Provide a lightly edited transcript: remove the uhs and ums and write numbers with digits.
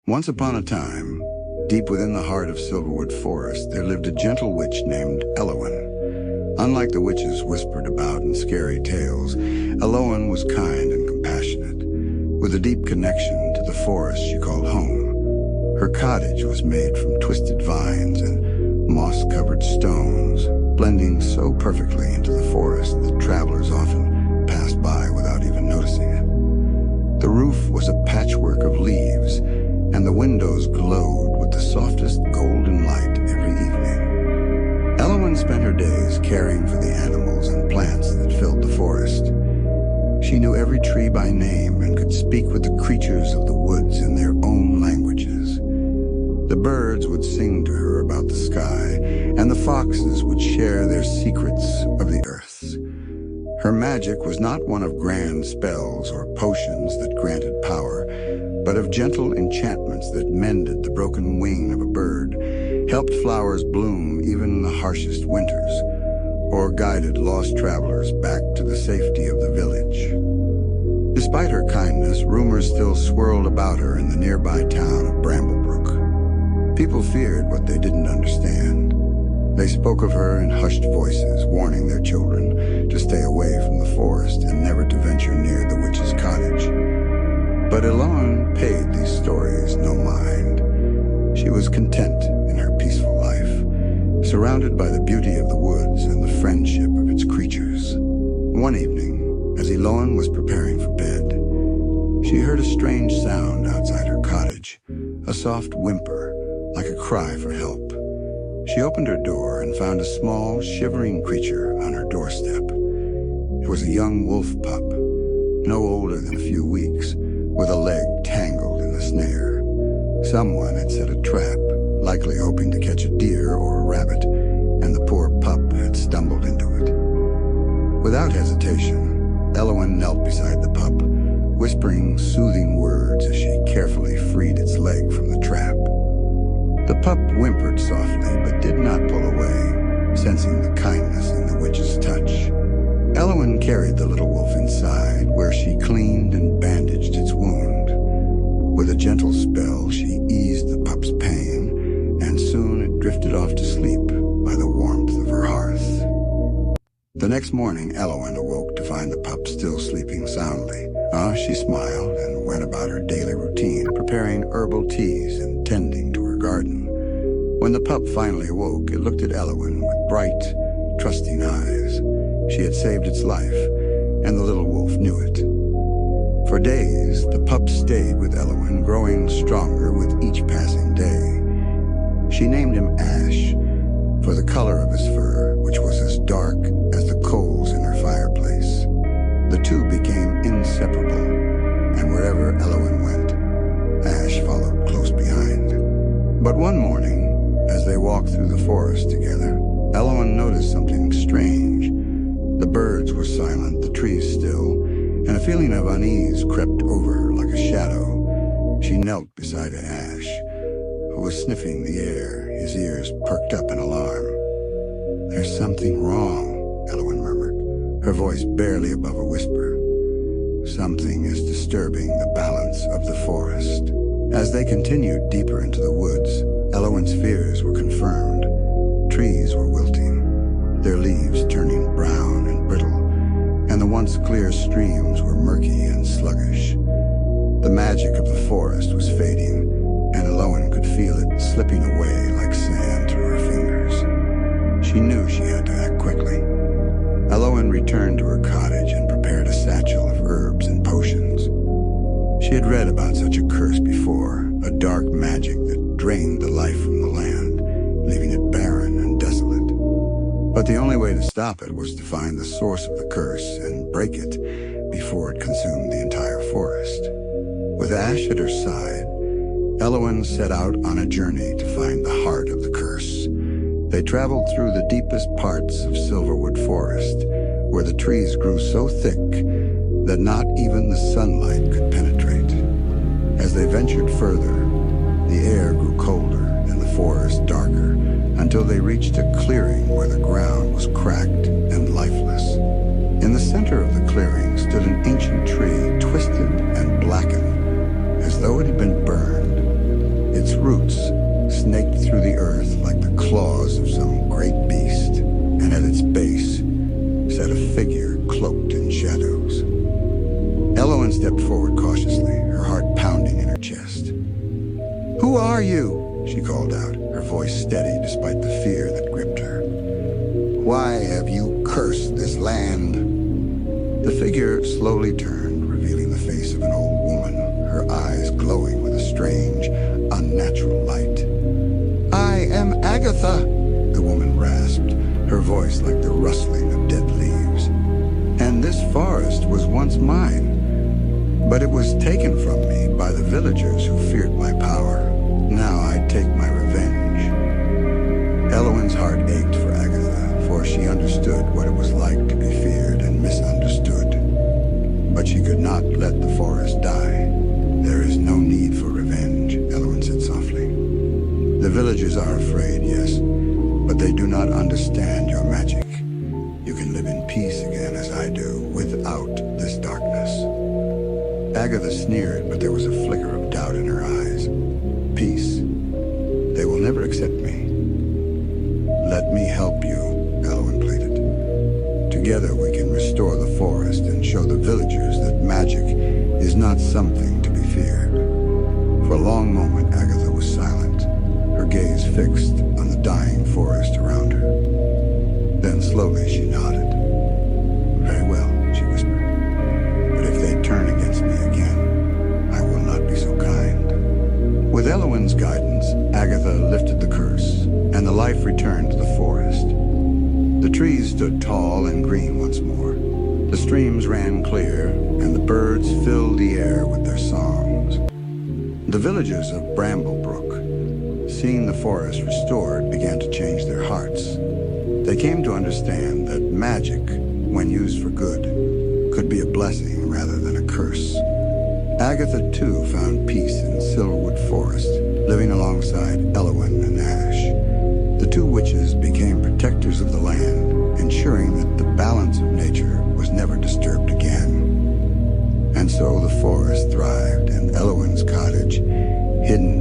Once upon a time, deep within the heart of Silverwood Forest, there lived a gentle witch named Elowen. Unlike the witches whispered about in scary tales, Elowen was kind and compassionate, with a deep connection to the forest she called home. Her cottage was made from twisted vines and moss-covered stones, blending so perfectly into the forest that travelers often passed by without even noticing it. The roof was a patchwork of leaves, and the windows glowed with the softest golden light every evening. Elowen spent her days caring for the animals and plants that filled the forest. She knew every tree by name and could speak with the creatures of the woods in their own languages. The birds would sing to her about the sky, and the foxes would share their secrets of the earth. Her magic was not one of grand spells or potions that granted power, but of gentle enchantments that mended the broken wing of a bird, helped flowers bloom even in the harshest winters, or guided lost travelers back to the safety of the village. Despite her kindness, rumors still swirled about her in the nearby town of Bramblebrook. People feared what they didn't understand. They spoke of her in hushed voices, warning their children to stay away from the forest and never to venture near the witch's cottage. But Elowen paid these stories no mind. She was content in her peaceful life, surrounded by the beauty of the woods and the friendship of its creatures. One evening, as Elowen was preparing for bed, she heard a strange sound outside her cottage, a soft whimper, like a cry for help. She opened her door and found a small, shivering creature on her doorstep. It was a young wolf pup, no older than a few weeks, with a leg tangled in a snare. Someone had set a trap, likely hoping to catch a deer or a rabbit, and the poor pup had stumbled into it. Without hesitation, Elowen knelt beside the pup, whispering soothing words as she carefully freed its leg from the trap. The pup whimpered softly, but did not pull away, sensing the kindness in the witch's touch. Elowen carried the little wolf inside, where she cleaned and bandaged its wound. With a gentle spell, she eased the pup's pain, and soon it drifted off to sleep by the warmth of her hearth. The next morning, Elowen awoke to find the pup still sleeping soundly. She smiled and went about her daily routine, preparing herbal teas and tending to her garden. When the pup finally awoke, it looked at Elowen with bright, trusting eyes. She had saved its life, and the little wolf knew it. For days, the pup stayed with Elowen, growing stronger with each passing day. She named him Ash, for the color of his fur, which was as dark as the coals in her fireplace. The two became inseparable, and wherever Elowen went, Ash followed close behind. But one morning, as they walked through the forest together, Elowen noticed something strange. The birds were silent, the trees still, and a feeling of unease crept over her like a shadow. She knelt beside Ash, who was sniffing the air, his ears perked up in alarm. "There's something wrong," Elowen murmured, her voice barely above a whisper. "Something is disturbing the balance of the forest." As they continued deeper into the woods, Elowen's fears were confirmed. Trees were wilting, their leaves turning brown and brittle, and the once clear streams were murky and sluggish. The magic of the forest was fading, and Elowen could feel it slipping away like sand through her fingers. She knew she had to act quickly. Elowen returned to her cottage and prepared a satchel of herbs and potions. She had read about such a curse before, a dark magic that drained the life from the land, leaving it barren and desolate. But the only way to stop it was to find the source of the curse and break it before it consumed the entire forest. With Ash at her side, Elowen set out on a journey to find the heart of the curse. They traveled through the deepest parts of Silverwood Forest, where the trees grew so thick that not even the sunlight could penetrate. As they ventured further, the air grew colder and the forest darker, until they reached a clearing where the ground was cracked and lifeless. In the center of the clearing stood an ancient tree, twisted and blackened, as though it had been burned. roots snaked through the earth like the claws of some great beast, and at its base sat a figure cloaked in shadows. Elowen stepped forward cautiously, her heart pounding in her chest. "Who are you?" she called out, her voice steady despite the fear that gripped her. "Why have you cursed this land?" The figure slowly turned, revealing the face of an old woman, her eyes glowing with a strange, unnatural light. "I am Agatha," the woman rasped, her voice like the rustling of dead leaves. "And this forest was once mine, but it was taken from me by the villagers who feared my power. Now I take my revenge." Elowen's heart ached for Agatha, for she understood what it was like to be feared and misunderstood. But she could not let the forest die. "There is no need for revenge," Elowen said softly. "The villagers are afraid, yes, but they do not understand your magic. You can live in peace again as I do, without this darkness." Agatha sneered, but there was a flicker of doubt in her eyes. "Peace? They will never accept me." "Let me help you," Elowen pleaded. "Together we can restore the forest and show the villagers that magic is not something to be feared." For a long moment, Agatha was silent, her gaze fixed on the dying forest around her. Then slowly she nodded. "Very well," she whispered. "But if they turn against me again, I will not be so kind." With Elowen's guidance, Agatha lifted the curse, and the life returned to the forest. The trees stood tall and green once more. The streams ran clear, and the birds filled the air with their songs. The villagers of Bramblebrook, seeing the forest restored, began to change their hearts. They came to understand that magic, when used for good, could be a blessing rather than a curse. Agatha, too, found peace in Silverwood Forest, living alongside Elowen and Ash. The two witches became protectors of the land, ensuring that the balance of nature was never disturbed again. And so the forest thrived, and Elowen's cottage, hidden